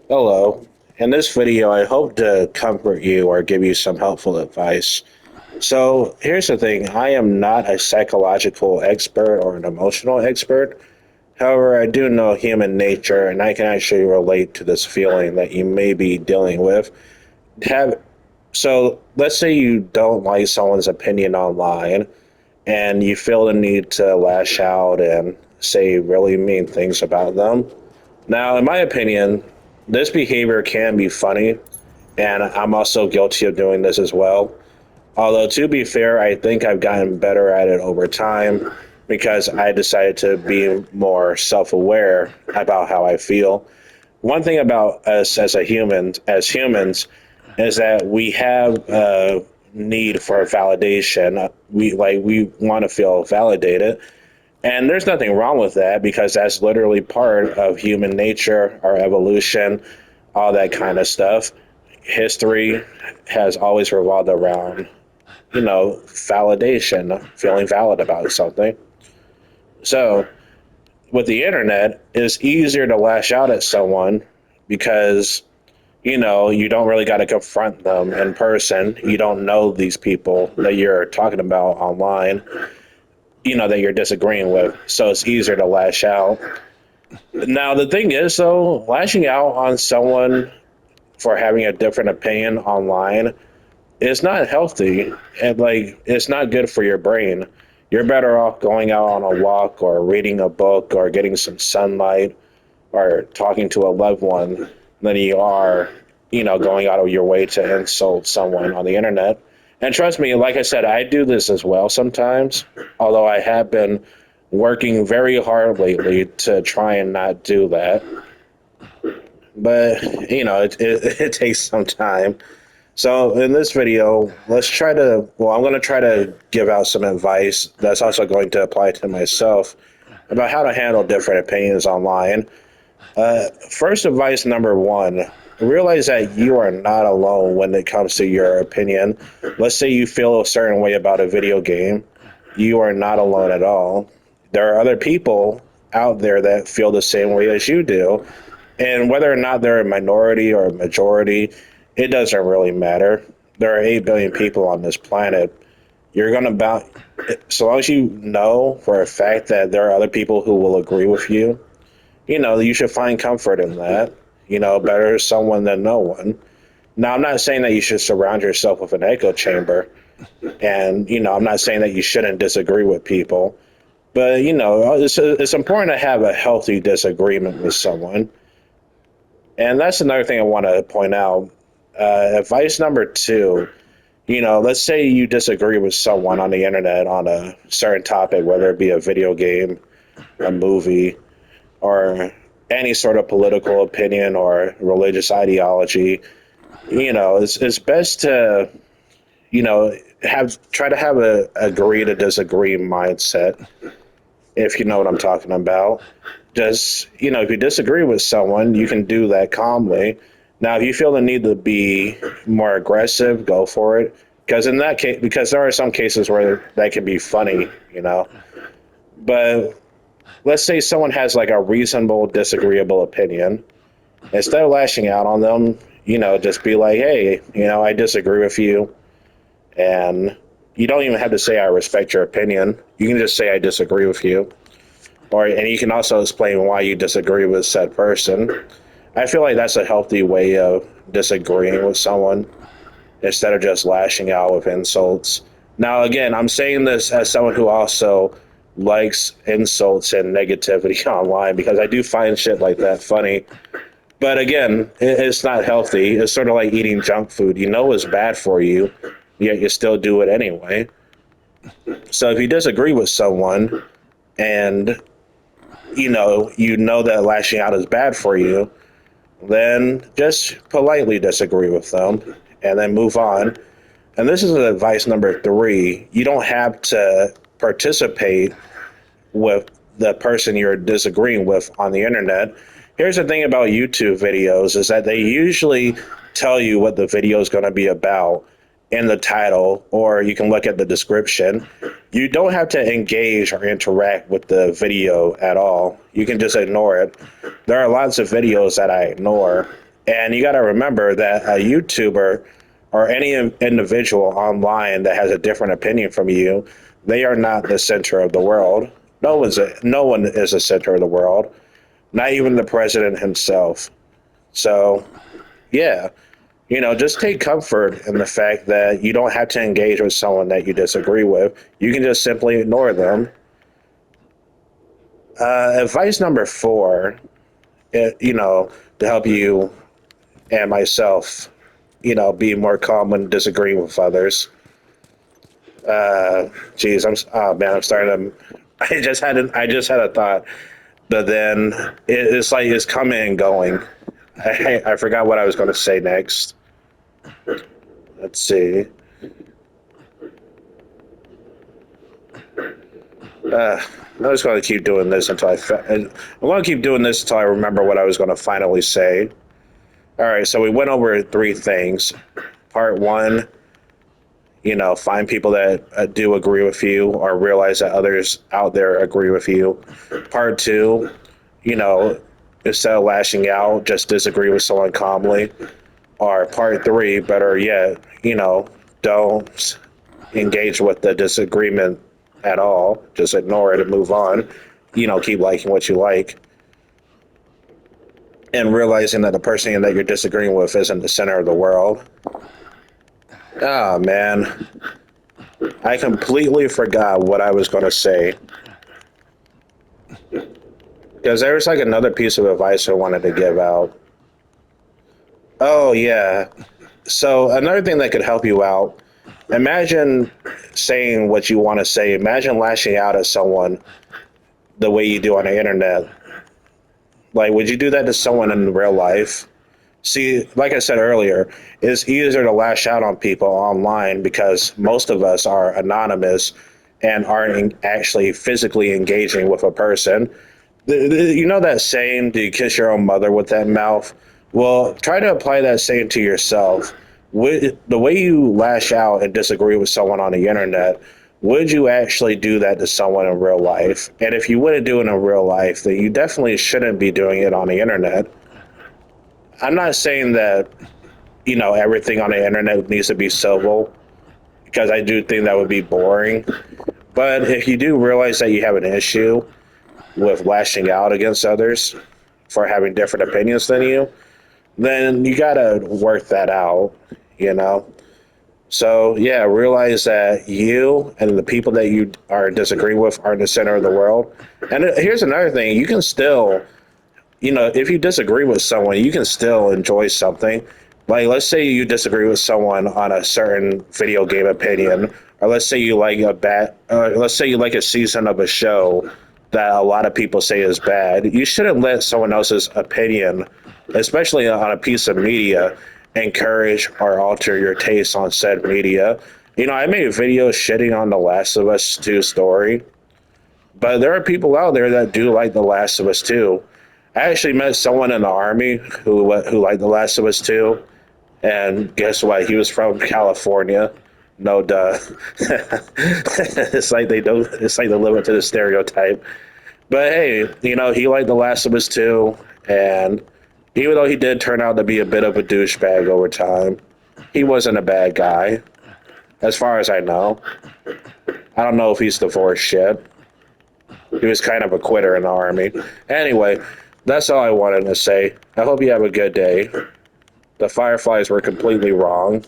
Hello. In this video, I hope to comfort you or give you some helpful advice. So, here's the thing, I am not a psychological expert or an emotional expert. However, I do know human nature and I can actually relate to this feeling that you may be dealing with. Have so let's say you don't like someone's opinion online and you feel the need to lash out and say really mean things about them. Now, in my opinion, this behavior can be funny, and I'm also guilty of doing this as well. Although, to be fair, I think I've gotten better at it over time because I decided to be more self aware about how I feel. One thing about us as humans, is that we have a need for validation. We want to feel validated, and there's nothing wrong with that because that's literally part of human nature, our evolution, all that kind of stuff. History has always revolved around, validation, feeling valid about something. So, with the internet, it's easier to lash out at someone because, you don't really got to confront them in person. You don't know these people that you're talking about online, that you're disagreeing with. So, it's easier to lash out. Now, the thing is, though, lashing out on someone for having a different opinion online is not healthy, and it's not good for your brain. You're better off going out on a walk or reading a book or getting some sunlight or talking to a loved one than you are, going out of your way to insult someone on the internet. And trust me, like I said, I do this as well sometimes, although I have been working very hard lately to try and not do that. But, it takes some time. So in this video, I'm going to try to give out some advice that's also going to apply to myself about how to handle different opinions online. First advice number one, realize that you are not alone when it comes to your opinion. Let's say you feel a certain way about a video game. You are not alone at all. There are other people out there that feel the same way as you do. And whether or not they're a minority or a majority, it doesn't really matter. There are 8 billion people on this planet. You're going to bound, so long as you know for a fact that there are other people who will agree with you, you should find comfort in that. Better someone than no one. Now, I'm not saying that you should surround yourself with an echo chamber. And, I'm not saying that you shouldn't disagree with people. But, it's important to have a healthy disagreement with someone. And that's another thing I want to point out. Advice number two, let's say you disagree with someone on the internet on a certain topic, whether it be a video game, a movie, or any sort of political opinion or religious ideology. It's best to, try to have a agree to disagree mindset, if you know what I'm talking about. Just, if you disagree with someone, you can do that calmly. Now, if you feel the need to be more aggressive, go for it. Because in that case, because there are some cases where that can be funny, But let's say someone has like a reasonable, disagreeable opinion. Instead of lashing out on them, just be like, hey, I disagree with you. And you don't even have to say I respect your opinion. You can just say I disagree with you. And you can also explain why you disagree with said person. I feel like that's a healthy way of disagreeing with someone instead of just lashing out with insults. Now, again, I'm saying this as someone who also likes insults and negativity online because I do find shit like that funny. But again, it's not healthy. It's sort of like eating junk food. You know it's bad for you, yet you still do it anyway. So if you disagree with someone and you know that lashing out is bad for you, then just politely disagree with them and then move on. And this is advice number three. You don't have to participate with the person you're disagreeing with on the internet. Here's the thing about YouTube videos is that they usually tell you what the video is going to be about in the title, or you can look at the description. You don't have to engage or interact with the video at all. You can just ignore it. There are lots of videos that I ignore, And you got to remember that a YouTuber or any individual online that has a different opinion from you, they are not the center of the world. No one is the center of the world, not even the president himself. So, yeah, just take comfort in the fact that you don't have to engage with someone that you disagree with. You can just simply ignore them. Advice number 4, to help you and myself, be more calm when disagreeing with others. Geez, oh man, I'm starting to. I just had a thought, but then it's like it's coming and going. I forgot what I was going to say next. Let's see. I'm just going to keep doing this until I'm going to keep doing this until I remember what I was going to finally say. All right, so we went over 3 things. Part 1, find people that do agree with you or realize that others out there agree with you. Part 2, you know, instead of lashing out, just disagree with someone calmly. Or part 3, better yet, don't engage with the disagreement at all. Just ignore it and move on. Keep liking what you like. And realizing that the person that you're disagreeing with isn't the center of the world. Oh, man. I completely forgot what I was going to say. Because there was like another piece of advice I wanted to give out. Oh, yeah. So another thing that could help you out, imagine saying what you want to say. Imagine lashing out at someone the way you do on the internet. Like, would you do that to someone in real life? See, like I said earlier, it's easier to lash out on people online because most of us are anonymous and aren't actually physically engaging with a person. You know that saying, do you kiss your own mother with that mouth? Well, try to apply that saying to yourself. The way you lash out and disagree with someone on the internet, would you actually do that to someone in real life? And if you wouldn't do it in real life, then you definitely shouldn't be doing it on the internet. I'm not saying that, everything on the internet needs to be civil, because I do think that would be boring. But if you do realize that you have an issue with lashing out against others for having different opinions than you, then you gotta work that out, you know? So, yeah, realize that you and the people that you are disagreeing with are in the center of the world. And here's another thing, you can still, if you disagree with someone, you can still enjoy something. Like, let's say you disagree with someone on a certain video game opinion, or let's say you like let's say you like a season of a show that a lot of people say is bad. You shouldn't let someone else's opinion, especially on a piece of media, encourage or alter your taste on said media. I made a video shitting on The Last of Us 2 story, but there are people out there that do like The Last of Us 2. I actually met someone in the army who liked The Last of Us 2, and guess what? He was from California. No duh. It's like they don't. It's like they live up to the stereotype. But hey, he liked The Last of Us 2, and even though he did turn out to be a bit of a douchebag over time, he wasn't a bad guy, as far as I know. I don't know if he's divorced yet. He was kind of a quitter in the army. Anyway, that's all I wanted to say. I hope you have a good day. The Fireflies were completely wrong.